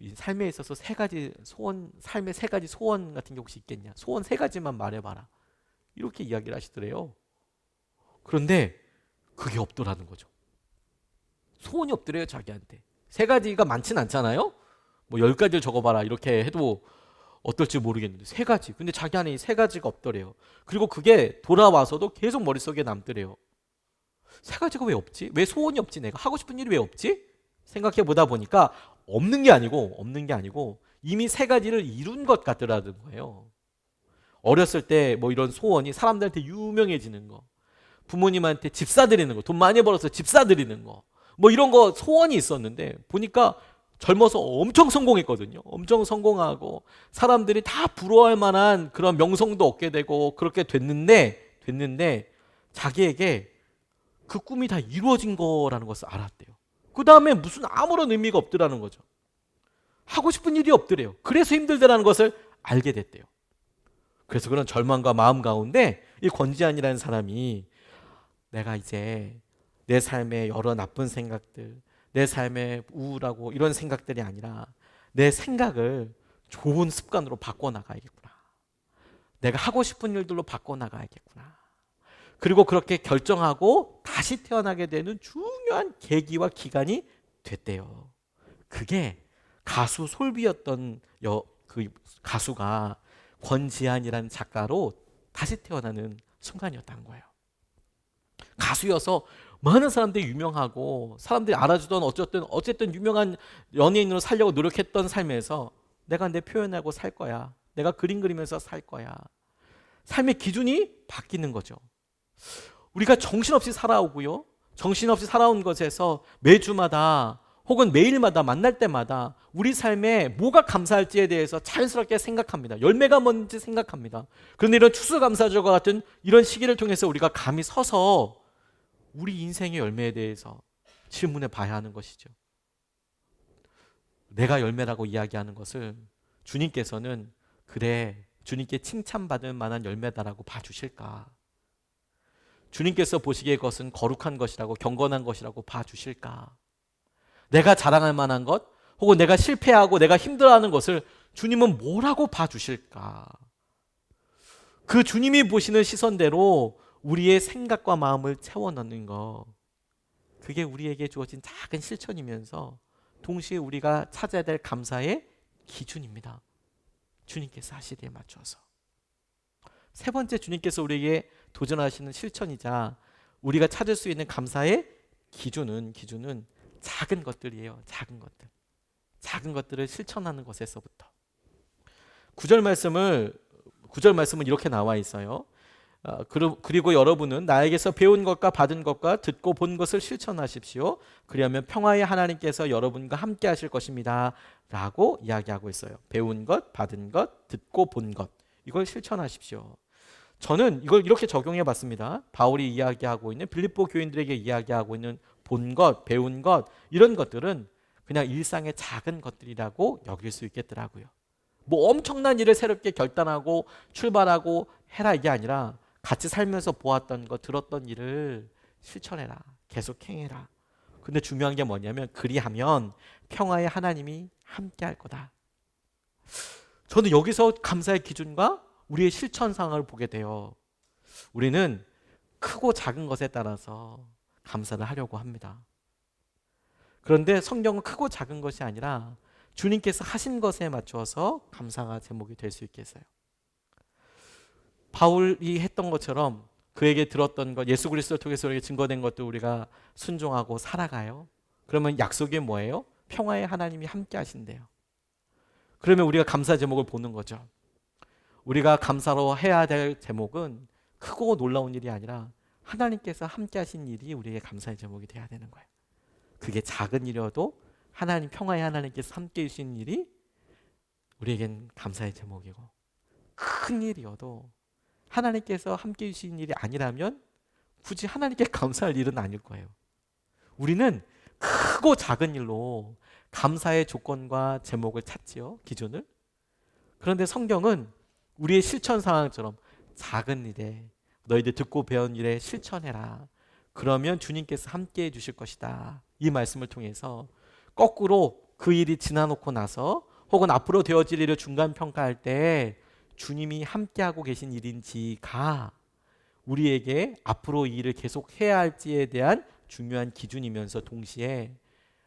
이 삶에 있어서 삶의 세 가지 소원 같은 게 혹시 있겠냐? 소원 3가지만 말해봐라. 이렇게 이야기를 하시더래요. 그런데 그게 없더라는 거죠. 소원이 없더래요, 자기한테. 3가지가 많진 않잖아요? 뭐 10가지를 적어봐라. 이렇게 해도 어떨지 모르겠는데 3가지. 근데 자기 안에 이 3가지가 없더래요. 그리고 그게 돌아와서도 계속 머릿속에 남더래요. 3가지가 왜 없지? 왜 소원이 없지? 내가 하고 싶은 일이 왜 없지? 생각해 보다 보니까 없는 게 아니고 이미 3가지를 이룬 것 같더라는 거예요. 어렸을 때 뭐 이런 소원이 사람들한테 유명해지는 거, 부모님한테 집 사드리는 거, 돈 많이 벌어서 집 사드리는 거, 뭐 이런 거 소원이 있었는데 보니까 젊어서 엄청 성공했거든요. 엄청 성공하고 사람들이 다 부러워할 만한 그런 명성도 얻게 되고 그렇게 됐는데 자기에게 그 꿈이 다 이루어진 거라는 것을 알았대요. 그 다음에 무슨 아무런 의미가 없더라는 거죠. 하고 싶은 일이 없더래요. 그래서 힘들다라는 것을 알게 됐대요. 그래서 그런 절망과 마음 가운데 이 권지한이라는 사람이 내가 이제 내 삶의 여러 나쁜 생각들, 내 삶의 우울하고 이런 생각들이 아니라 내 생각을 좋은 습관으로 바꿔나가야겠구나. 내가 하고 싶은 일들로 바꿔나가야겠구나. 그리고 그렇게 결정하고 다시 태어나게 되는 중요한 계기와 기간이 됐대요. 그게 가수 솔비였던 그 가수가 권지한이라는 작가로 다시 태어나는 순간이었다는 거예요. 가수여서 많은 사람들이 유명하고 사람들이 알아주던 어쨌든 유명한 연예인으로 살려고 노력했던 삶에서 내가 내 표현하고 살 거야. 내가 그림 그리면서 살 거야. 삶의 기준이 바뀌는 거죠. 우리가 정신없이 살아오고요. 정신없이 살아온 것에서 매주마다 혹은 매일마다 만날 때마다 우리 삶에 뭐가 감사할지에 대해서 자연스럽게 생각합니다. 열매가 뭔지 생각합니다. 그런데 이런 추수감사절과 같은 이런 시기를 통해서 우리가 감히 서서 우리 인생의 열매에 대해서 질문해 봐야 하는 것이죠. 내가 열매라고 이야기하는 것을 주님께서는 그래, 주님께 칭찬받을 만한 열매다라고 봐주실까? 주님께서 보시기에 그것은 거룩한 것이라고, 경건한 것이라고 봐주실까? 내가 자랑할 만한 것, 혹은 내가 실패하고 내가 힘들어하는 것을 주님은 뭐라고 봐주실까? 그 주님이 보시는 시선대로 우리의 생각과 마음을 채워넣는 것, 그게 우리에게 주어진 작은 실천이면서 동시에 우리가 찾아야 될 감사의 기준입니다. 주님께서 하시기에 맞춰서. 세 번째, 주님께서 우리에게 도전하시는 실천이자 우리가 찾을 수 있는 감사의 기준은 작은 것들이에요. 작은 것들을 실천하는 것에서부터. 9절 말씀은 이렇게 나와 있어요. 그리고 여러분은 나에게서 배운 것과 받은 것과 듣고 본 것을 실천하십시오. 그리하면 평화의 하나님께서 여러분과 함께 하실 것입니다 라고 이야기하고 있어요. 배운 것, 받은 것, 듣고 본 것, 이걸 실천하십시오. 저는 이걸 이렇게 적용해 봤습니다. 바울이 이야기하고 있는, 빌립보 교인들에게 이야기하고 있는 본 것, 배운 것, 이런 것들은 그냥 일상의 작은 것들이라고 여길 수 있겠더라고요. 뭐 엄청난 일을 새롭게 결단하고 출발하고 해라, 이게 아니라 같이 살면서 보았던 것, 들었던 일을 실천해라, 계속 행해라. 근데 중요한 게 뭐냐면, 그리하면 평화의 하나님이 함께 할 거다. 저는 여기서 감사의 기준과 우리의 실천 상황을 보게 돼요. 우리는 크고 작은 것에 따라서 감사를 하려고 합니다. 그런데 성경은 크고 작은 것이 아니라 주님께서 하신 것에 맞춰서 감사가 제목이 될 수 있겠어요. 바울이 했던 것처럼 그에게 들었던 것, 예수 그리스도를 통해서 우리에게 증거된 것도 우리가 순종하고 살아가요. 그러면 약속이 뭐예요? 평화의 하나님이 함께 하신대요. 그러면 우리가 감사 제목을 보는 거죠. 우리가 감사로 해야 될 제목은 크고 놀라운 일이 아니라 하나님께서 함께 하신 일이 우리에게 감사의 제목이 돼야 되는 거예요. 그게 작은 일이어도 하나님, 평화의 하나님께서 함께 해주신 일이 우리에겐 감사의 제목이고, 큰 일이어도 하나님께서 함께 해주신 일이 아니라면 굳이 하나님께 감사할 일은 아닐 거예요. 우리는 크고 작은 일로 감사의 조건과 제목을 찾지요, 기준을. 그런데 성경은 우리의 실천 상황처럼 작은 일에, 너희들 듣고 배운 일에 실천해라. 그러면 주님께서 함께 해주실 것이다. 이 말씀을 통해서 거꾸로 그 일이 지나놓고 나서 혹은 앞으로 되어질 일을 중간 평가할 때 주님이 함께하고 계신 일인지가 우리에게 앞으로 이 일을 계속 해야 할지에 대한 중요한 기준이면서 동시에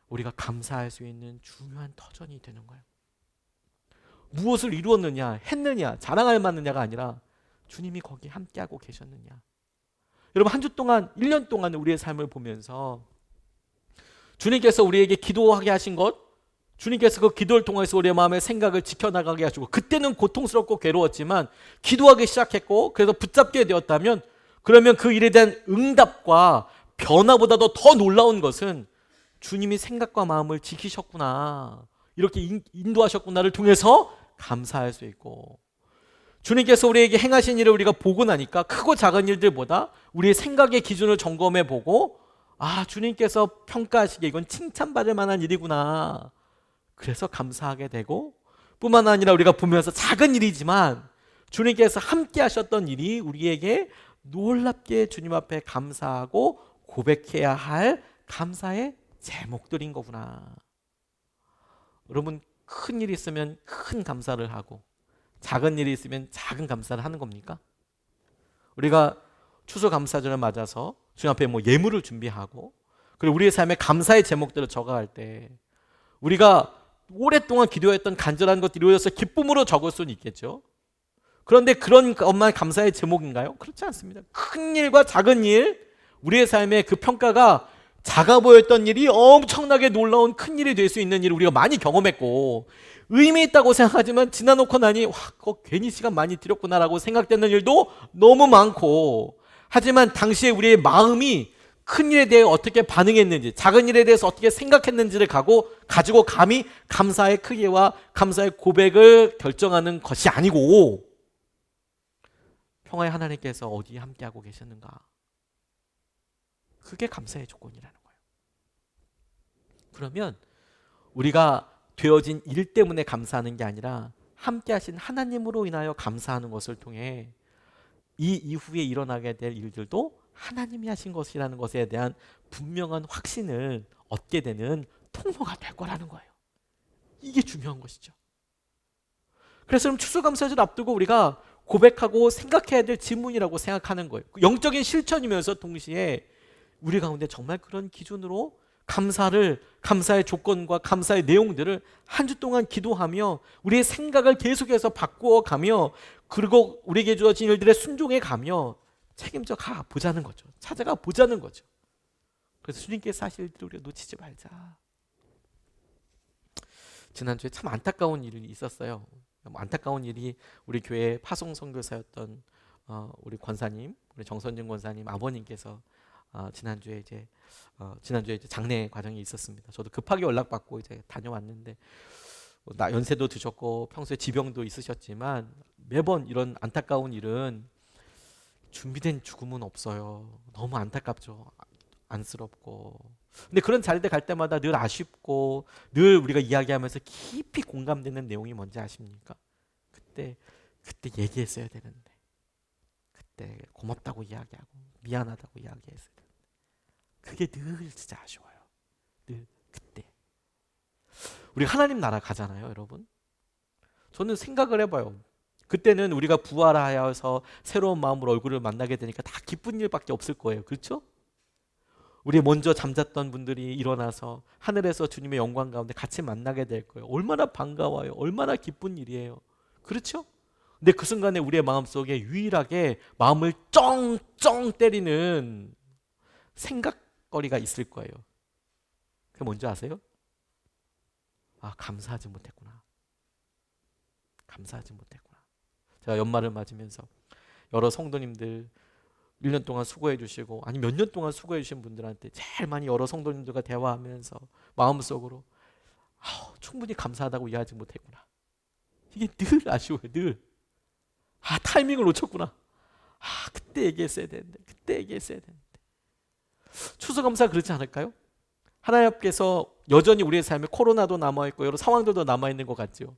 우리가 감사할 수 있는 중요한 터전이 되는 거예요. 무엇을 이루었느냐, 했느냐, 자랑할 만느냐가 아니라 주님이 거기 함께하고 계셨느냐. 여러분, 한 주 동안, 1년 동안 우리의 삶을 보면서 주님께서 우리에게 기도하게 하신 것, 주님께서 그 기도를 통해서 우리의 마음의 생각을 지켜나가게 하시고, 그때는 고통스럽고 괴로웠지만 기도하기 시작했고 그래서 붙잡게 되었다면, 그러면 그 일에 대한 응답과 변화보다도 더 놀라운 것은 주님이 생각과 마음을 지키셨구나, 이렇게 인도하셨구나를 통해서 감사할 수 있고, 주님께서 우리에게 행하신 일을 우리가 보고 나니까 크고 작은 일들보다 우리의 생각의 기준을 점검해 보고, 아, 주님께서 평가하시기에 이건 칭찬받을 만한 일이구나, 그래서 감사하게 되고, 뿐만 아니라 우리가 보면서 작은 일이지만 주님께서 함께 하셨던 일이 우리에게 놀랍게 주님 앞에 감사하고 고백해야 할 감사의 제목들인 거구나. 여러분, 큰 일이 있으면 큰 감사를 하고 작은 일이 있으면 작은 감사를 하는 겁니까? 우리가 추수감사절을 맞아서 주님 앞에 뭐 예물을 준비하고, 그리고 우리의 삶에 감사의 제목들을 적어갈 때 우리가 오랫동안 기도했던 간절한 것들이 이루어져서 기쁨으로 적을 수는 있겠죠. 그런데 그런 것만 감사의 제목인가요? 그렇지 않습니다. 큰 일과 작은 일, 우리의 삶의 그 평가가 작아 보였던 일이 엄청나게 놀라운 큰 일이 될 수 있는 일을 우리가 많이 경험했고, 의미 있다고 생각하지만 지나놓고 나니 와, 그거 괜히 시간 많이 들였구나라고 생각되는 일도 너무 많고, 하지만 당시에 우리의 마음이 큰 일에 대해 어떻게 반응했는지, 작은 일에 대해서 어떻게 생각했는지를 가지고 감히 감사의 크기와 감사의 고백을 결정하는 것이 아니고 평화의 하나님께서 어디에 함께하고 계셨는가, 그게 감사의 조건이라는 거예요. 그러면 우리가 되어진 일 때문에 감사하는 게 아니라 함께하신 하나님으로 인하여 감사하는 것을 통해 이 이후에 일어나게 될 일들도 하나님이 하신 것이라는 것에 대한 분명한 확신을 얻게 되는 통로가 될 거라는 거예요. 이게 중요한 것이죠. 그래서 그럼 추수감사절 앞두고 우리가 고백하고 생각해야 될 질문이라고 생각하는 거예요. 영적인 실천이면서 동시에 우리 가운데 정말 그런 기준으로 감사의 조건과 감사의 내용들을 한 주 동안 기도하며 우리의 생각을 계속해서 바꾸어가며, 그리고 우리에게 주어진 일들에 순종해 가며 책임져 가 보자는 거죠. 찾아가 보자는 거죠. 그래서 주님께서 하실 일들을 우리가 놓치지 말자. 지난주에 참 안타까운 일이 있었어요. 안타까운 일이 우리 교회 파송 선교사였던 우리 권사님, 우리 정선진 권사님 아버님께서 지난주에 이제 장례 과정이 있었습니다. 저도 급하게 연락받고 이제 다녀왔는데, 연세도 드셨고 평소에 지병도 있으셨지만 매번 이런 안타까운 일은 준비된 죽음은 없어요. 너무 안타깝죠. 안쓰럽고. 근데 그런 자리에 갈 때마다 늘 아쉽고, 늘 우리가 이야기하면서 깊이 공감되는 내용이 뭔지 아십니까? 그때 얘기했어야 되는데, 그때 고맙다고 이야기하고 미안하다고 이야기했어야 되는데, 그게 늘 진짜 아쉬워요. 늘 그때. 우리 하나님 나라 가잖아요, 여러분. 저는 생각을 해봐요. 그때는 우리가 부활하여서 새로운 마음으로 얼굴을 만나게 되니까 다 기쁜 일밖에 없을 거예요. 그렇죠? 우리 먼저 잠잤던 분들이 일어나서 하늘에서 주님의 영광 가운데 같이 만나게 될 거예요. 얼마나 반가워요. 얼마나 기쁜 일이에요. 그렇죠? 근데 그 순간에 우리의 마음속에 유일하게 마음을 쩡쩡 때리는 생각거리가 있을 거예요. 그게 뭔지 아세요? 감사하지 못했구나. 감사하지 못했구나. 제가 연말을 맞으면서 여러 성도님들 1년 동안 수고해 주시고, 아니 몇 년 동안 수고해 주신 분들한테 제일 많이 여러 성도님들과 대화하면서 마음속으로 충분히 감사하다고 이해하지 못했구나. 이게 늘 아쉬워요. 늘. 타이밍을 놓쳤구나. 그때 얘기했어야 되는데. 추수감사 그렇지 않을까요? 하나님께서 여전히 우리의 삶에 코로나도 남아있고 여러 상황들도 남아있는 것 같죠.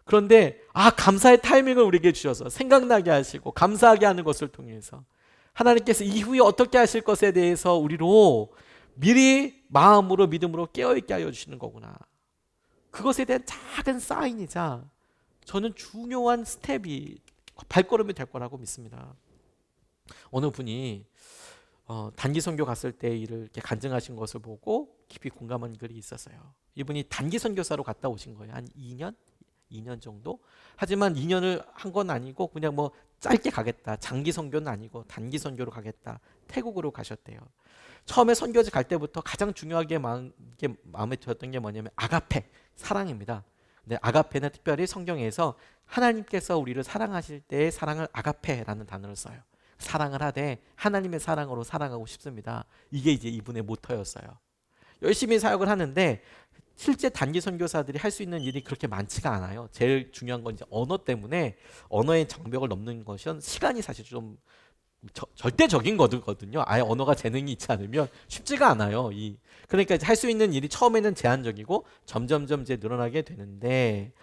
그런데 감사의 타이밍을 우리에게 주셔서 생각나게 하시고 감사하게 하는 것을 통해서 하나님께서 이후에 어떻게 하실 것에 대해서 우리로 미리 마음으로 믿음으로 깨어있게 하여 주시는 거구나. 그것에 대한 작은 사인이자 저는 중요한 스텝이, 발걸음이 될 거라고 믿습니다. 어느 분이 단기 선교 갔을 때 일을 이렇게 간증하신 것을 보고 깊이 공감한 글이 있었어요. 이분이 단기 선교사로 갔다 오신 거예요. 한 2년 정도. 하지만 2년을 한 건 아니고 그냥 뭐 짧게 가겠다. 장기 선교는 아니고 단기 선교로 가겠다. 태국으로 가셨대요. 처음에 선교지 갈 때부터 가장 중요하게 마음에 들었던 게 뭐냐면 아가페, 사랑입니다. 근데 아가페는 특별히 성경에서 하나님께서 우리를 사랑하실 때의 사랑을 아가페라는 단어를 써요. 사랑을 하되 하나님의 사랑으로 사랑하고 싶습니다. 이게 이제 이분의 모토였어요. 열심히 사역을 하는데 실제 단기 선교사들이 할 수 있는 일이 그렇게 많지가 않아요. 제일 중요한 건 이제 언어 때문에, 언어의 장벽을 넘는 것은 시간이 사실 좀 절대적인 거거든요. 아예 언어가 재능이 있지 않으면 쉽지가 않아요. 그러니까 할 수 있는 일이 처음에는 제한적이고 점점점 이제 늘어나게 되는데,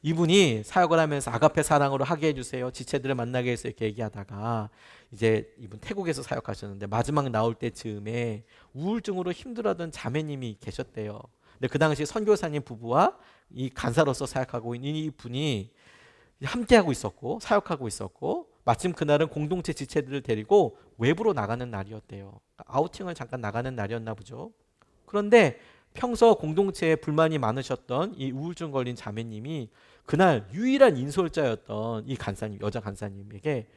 이분이 사역을 하면서 아가페 사랑으로 하게 해주세요, 지체들을 만나게 해서 이렇게 얘기하다가 이제 이분 태국에서 사역하셨는데 마지막 나올 때 즈음에 우울증으로 힘들어하던 자매님이 계셨대요. 근데 그 당시 선교사님 부부와 이 간사로서 사역하고 있는 이 분이 함께하고 있었고 사역하고 있었고, 마침 그날은 공동체 지체들을 데리고 외부로 나가는 날이었대요. 아우팅을 잠깐 나가는 날이었나 보죠. 그런데 평소 공동체에 불만이 많으셨던 이 우울증 걸린 자매님이 그날 유일한 인솔자였던 이 간사님, 여자 간사님에게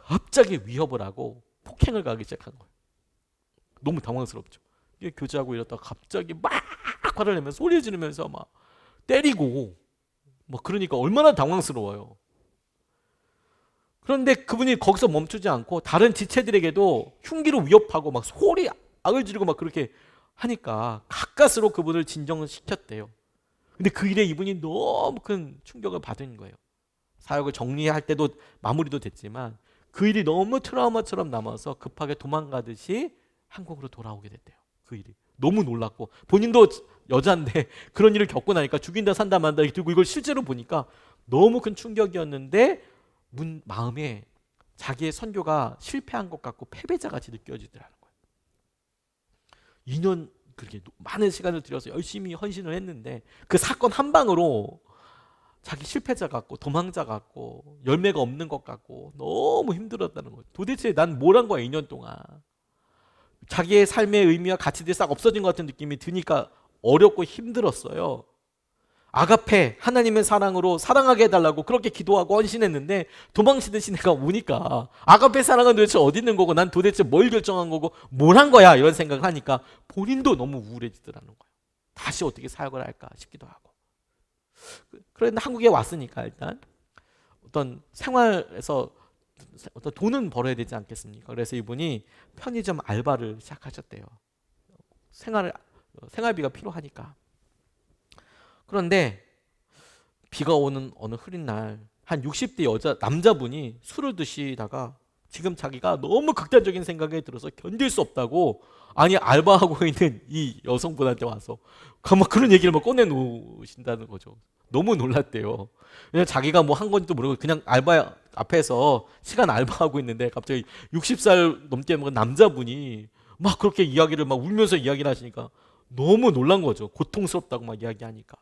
갑자기 위협을 하고 폭행을 가기 시작한 거예요. 너무 당황스럽죠. 교제하고 이러다가 갑자기 막 화를 내면서 소리 지르면서 막 때리고, 그러니까 얼마나 당황스러워요. 그런데 그분이 거기서 멈추지 않고 다른 지체들에게도 흉기로 위협하고 막 소리 악을 지르고 막 그렇게 하니까 가까스로 그분을 진정을 시켰대요. 근데 그 일에 이분이 너무 큰 충격을 받은 거예요. 사역을 정리할 때도 마무리도 됐지만 그 일이 너무 트라우마처럼 남아서 급하게 도망가듯이 한국으로 돌아오게 됐대요. 그 일이 너무 놀랐고 본인도 여자인데 그런 일을 겪고 나니까 죽인다 산다 만다 이렇게 들고 이걸 실제로 보니까 너무 큰 충격이었는데 마음에 자기의 선교가 실패한 것 같고 패배자같이 느껴지더라는 거예요. 2년 그렇게 많은 시간을 들여서 열심히 헌신을 했는데 그 사건 한 방으로 자기 실패자 같고 도망자 같고 열매가 없는 것 같고 너무 힘들었다는 거예요. 도대체 난 뭘 한 거야 2년 동안. 자기의 삶의 의미와 가치들이 싹 없어진 것 같은 느낌이 드니까 어렵고 힘들었어요. 아가페 하나님의 사랑으로 사랑하게 해달라고 그렇게 기도하고 헌신했는데 도망치듯이 내가 오니까 아가페 사랑은 도대체 어디 있는 거고 난 도대체 뭘 결정한 거고 뭘 한 거야 이런 생각을 하니까 본인도 너무 우울해지더라는 거예요. 다시 어떻게 사역을 할까 싶기도 하고. 그런데 한국에 왔으니까 일단 어떤 생활에서 어떤 돈은 벌어야 되지 않겠습니까? 그래서 이분이 편의점 알바를 시작하셨대요. 생활비가 필요하니까. 그런데 비가 오는 어느 흐린 날 한 60대 남자분이 술을 드시다가 지금 자기가 너무 극단적인 생각에 들어서 견딜 수 없다고 아니 알바하고 있는 이 여성분한테 와서 막 그런 얘기를 막 꺼내놓으신다는 거죠. 너무 놀랐대요. 그냥 자기가 뭐 한 건지도 모르고 그냥 알바 앞에서 시간 알바하고 있는데 갑자기 60살 넘게 먹은 남자분이 막 그렇게 이야기를 막 울면서 이야기를 하시니까 너무 놀란 거죠. 고통스럽다고 막 이야기하니까.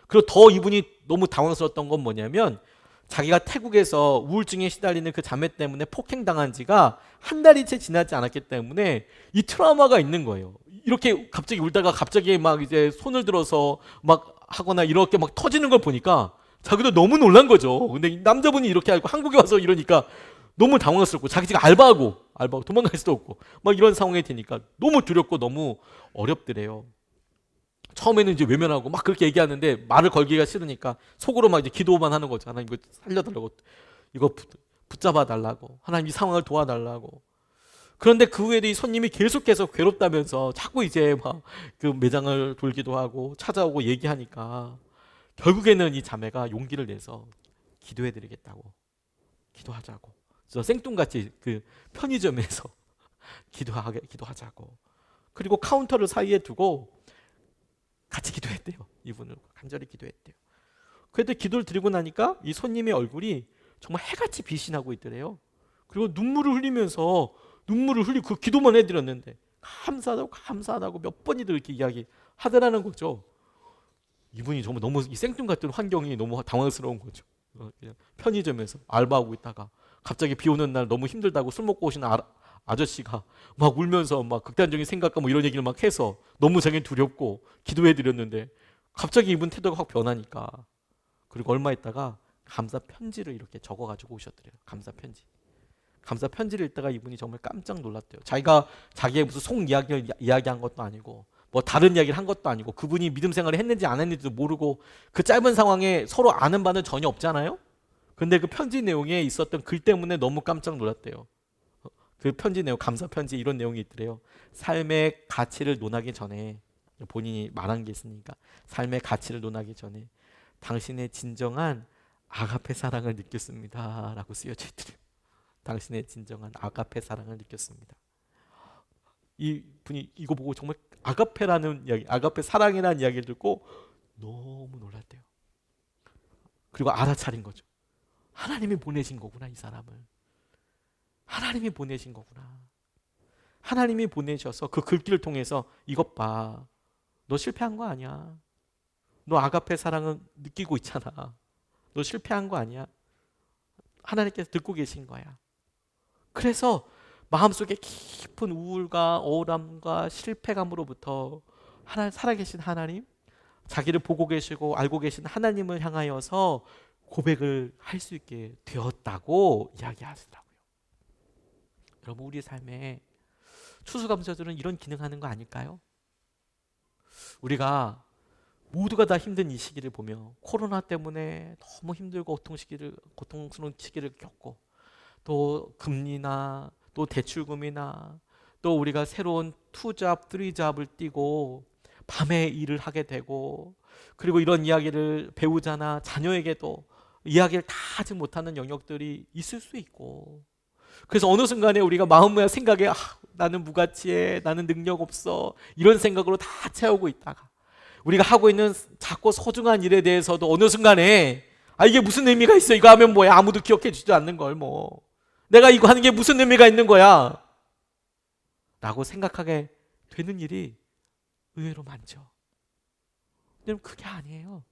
그리고 더 이분이 너무 당황스러웠던 건 뭐냐면 자기가 태국에서 우울증에 시달리는 그 자매 때문에 폭행당한 지가 한 달이 채 지나지 않았기 때문에 이 트라우마가 있는 거예요. 이렇게 갑자기 울다가 갑자기 막 이제 손을 들어서 막 하거나 이렇게 막 터지는 걸 보니까 자기도 너무 놀란 거죠. 근데 이 남자분이 이렇게 알고 한국에 와서 이러니까 너무 당황스럽고 자기 지금 알바하고 도망갈 수도 없고 막 이런 상황이 되니까 너무 두렵고 너무 어렵더래요. 처음에는 이제 외면하고 막 그렇게 얘기하는데 말을 걸기가 싫으니까 속으로 막 이제 기도만 하는 거죠. 하나님 이거 살려달라고, 이거 붙잡아 달라고, 하나님 이 상황을 도와달라고. 그런데 그 후에도 이 손님이 계속해서 괴롭다면서 자꾸 이제 막 그 매장을 돌기도 하고 찾아오고 얘기하니까 결국에는 이 자매가 용기를 내서 기도해드리겠다고, 기도하자고. 그래서 생뚱같이 그 편의점에서 기도하자고. 그리고 카운터를 사이에 두고 같이 기도했대요. 이분을 간절히 기도했대요. 그런데 기도를 드리고 나니까 이 손님의 얼굴이 정말 해같이 빛이 나고 있더래요. 그리고 눈물을 흘리고 그 기도만 해드렸는데 감사하다고 몇 번이도 이렇게 이야기하더라는 거죠. 이분이 정말 너무 이 생뚱같은 환경이 너무 당황스러운 거죠. 그냥 편의점에서 알바하고 있다가 갑자기 비 오는 날 너무 힘들다고 술 먹고 오신 아저씨가 막 울면서 막 극단적인 생각과 뭐 이런 얘기를 막 해서 너무 자기는 두렵고 기도해 드렸는데 갑자기 이분 태도가 확 변하니까 그리고 얼마 있다가 감사 편지를 이렇게 적어 가지고 오셨더래요. 감사 편지를 읽다가 이분이 정말 깜짝 놀랐대요. 자기가 자기의 무슨 속 이야기를 이야기한 것도 아니고 뭐 다른 이야기를 한 것도 아니고 그분이 믿음 생활을 했는지 안 했는지도 모르고 그 짧은 상황에 서로 아는 바는 전혀 없잖아요. 근데 그 편지 내용에 있었던 글 때문에 너무 깜짝 놀랐대요. 그 편지 내용, 감사 편지 이런 내용이 있더래요. 삶의 가치를 논하기 전에 본인이 말한 게 있으니까 삶의 가치를 논하기 전에 당신의 진정한 아가페 사랑을 느꼈습니다 라고 쓰여져 있더래요. 당신의 진정한 아가페 사랑을 느꼈습니다. 이 분이 이거 보고 정말 아가페라는 이야기, 아가페 사랑이라는 이야기를 듣고 너무 놀랐대요. 그리고 알아차린 거죠. 하나님이 보내신 거구나, 이 사람을. 하나님이 보내신 거구나. 하나님이 보내셔서 그 글귀를 통해서 이것 봐. 너 실패한 거 아니야. 너 아가페 사랑은 느끼고 있잖아. 너 실패한 거 아니야. 하나님께서 듣고 계신 거야. 그래서 마음속에 깊은 우울과 억울함과 실패감으로부터 살아계신 하나님, 자기를 보고 계시고 알고 계신 하나님을 향하여서 고백을 할 수 있게 되었다고 이야기하시더라고요. 여러분, 우리 삶에 추수감사절은 이런 기능하는 거 아닐까요? 우리가 모두가 다 힘든 이 시기를 보며 코로나 때문에 너무 힘들고 고통스러운 시기를 겪고 또 금리나 또 대출금이나 또 우리가 새로운 2잡, 3잡을 띄고 밤에 일을 하게 되고, 그리고 이런 이야기를 배우자나 자녀에게도 이야기를 다 하지 못하는 영역들이 있을 수 있고, 그래서 어느 순간에 우리가 마음과 생각에 나는 무가치해, 나는 능력 없어, 이런 생각으로 다 채우고 있다가 우리가 하고 있는 작고 소중한 일에 대해서도 어느 순간에 이게 무슨 의미가 있어, 이거 하면 뭐야, 아무도 기억해 주지 않는 걸 뭐 내가 이거 하는 게 무슨 의미가 있는 거야 라고 생각하게 되는 일이 의외로 많죠. 여러분, 그게 아니에요.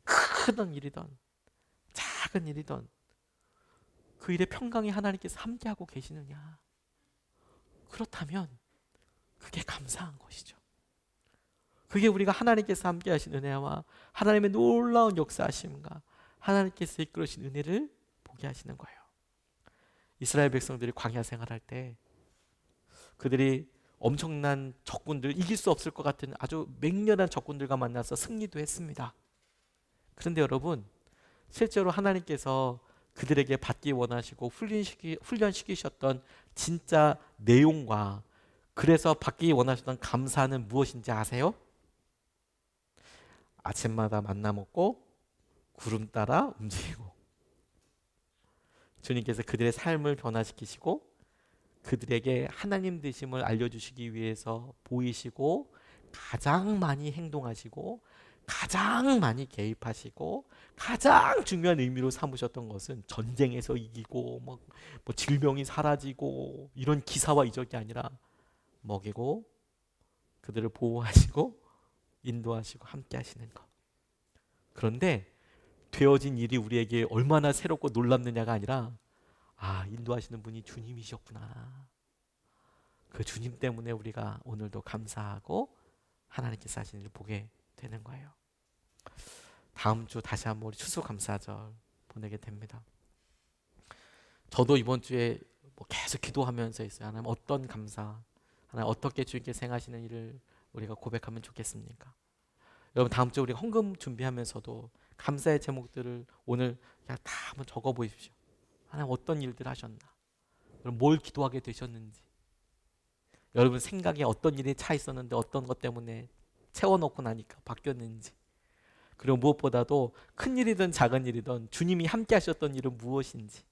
큰 일이든 작은 일이든 그 일의 평강이 하나님께서 함께하고 계시느냐, 그렇다면 그게 감사한 것이죠. 그게 우리가 하나님께서 함께하신 은혜와 하나님의 놀라운 역사하심과 하나님께서 이끌으신 은혜를 보게 하시는 거예요. 이스라엘 백성들이 광야 생활할 때 그들이 엄청난 적군들, 이길 수 없을 것 같은 아주 맹렬한 적군들과 만나서 승리도 했습니다. 그런데 여러분, 실제로 하나님께서 그들에게 받기 원하시고 훈련시키셨던 진짜 내용과 그래서 받기 원하셨던 감사는 무엇인지 아세요? 아침마다 만나 먹고 구름 따라 움직이고, 주님께서 그들의 삶을 변화시키시고 그들에게 하나님 되심을 알려주시기 위해서 보이시고 가장 많이 행동하시고 가장 많이 개입하시고 가장 중요한 의미로 삼으셨던 것은 전쟁에서 이기고 뭐 질병이 사라지고 이런 기사와 이적이 아니라 먹이고 그들을 보호하시고 인도하시고 함께 하시는 것. 그런데 되어진 일이 우리에게 얼마나 새롭고 놀랍느냐가 아니라 인도하시는 분이 주님이셨구나, 그 주님 때문에 우리가 오늘도 감사하고 하나님께서 하시는 일을 보게 되는 거예요. 다음 주 다시 한번 우리 추수감사절 보내게 됩니다. 저도 이번 주에 계속 기도하면서 있어요. 하나님, 어떤 감사, 하나님 어떻게 주님께서 행하시는 일을 우리가 고백하면 좋겠습니까? 여러분, 다음 주 우리가 헌금 준비하면서도 감사의 제목들을 오늘 그냥 다 한번 적어 보십시오. 하나님, 어떤 일들 하셨나, 여러분 뭘 기도하게 되셨는지, 여러분 생각에 어떤 일이 차 있었는데 어떤 것 때문에 채워놓고 나니까 바뀌었는지, 그리고 무엇보다도 큰 일이든 작은 일이든 주님이 함께 하셨던 일은 무엇인지,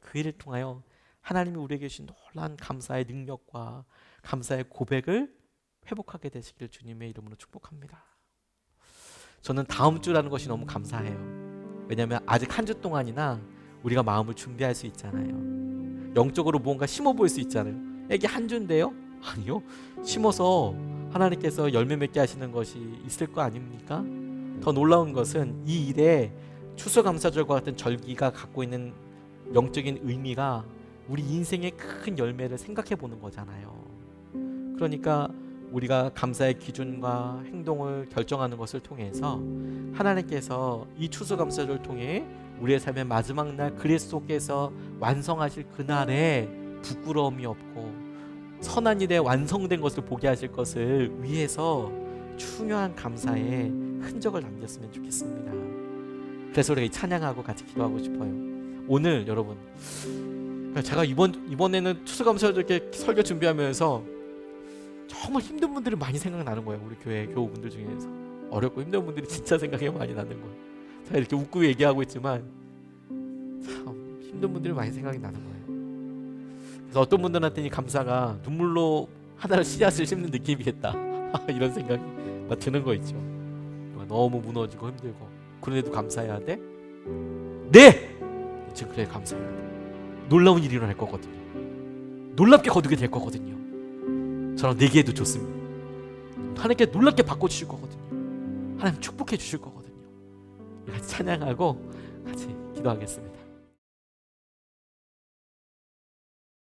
그 일을 통하여 하나님이 우리에게 주신 놀라운 감사의 능력과 감사의 고백을 회복하게 되시길 주님의 이름으로 축복합니다. 저는 다음 주라는 것이 너무 감사해요. 왜냐하면 아직 한 주 동안이나 우리가 마음을 준비할 수 있잖아요. 영적으로 무언가 심어 볼 수 있잖아요. 이게 한 주인데요? 아니요, 심어서 하나님께서 열매 맺게 하시는 것이 있을 거 아닙니까? 더 놀라운 것은 이 일에 추수감사절과 같은 절기가 갖고 있는 영적인 의미가 우리 인생의 큰 열매를 생각해 보는 거잖아요. 그러니까 우리가 감사의 기준과 행동을 결정하는 것을 통해서 하나님께서 이 추수감사절을 통해 우리의 삶의 마지막 날 그리스도께서 완성하실 그날에 부끄러움이 없고 선한 일에 완성된 것을 보게 하실 것을 위해서 중요한 감사의 흔적을 남겼으면 좋겠습니다. 그래서 우리가 이 찬양하고 같이 기도하고 싶어요. 오늘 여러분, 제가 이번에는 추수감사절 이렇게 설교 준비하면서 정말 힘든 분들이 많이 생각나는 거예요. 우리 교회 교우분들 중에서 어렵고 힘든 분들이 진짜 생각이 많이 나는 거예요. 제가 이렇게 웃고 얘기하고 있지만 참 힘든 분들이 많이 생각이 나는 거예요. 그래서 어떤 분들한테는 이 감사가 눈물로 하나를 씨앗을 심는 느낌이겠다 이런 생각이 막 드는 거 있죠. 너무 무너지고 힘들고 그런데도 감사해야 돼? 네! 지금 그래, 감사해야 돼. 놀라운 일이 일어날 거거든요. 놀랍게 거두게 될 거거든요. 저랑 내기해도 좋습니다. 하나님께 놀랍게 바꿔주실 거거든요. 하나님 축복해 주실 거거든요. 같이 찬양하고 같이 기도하겠습니다.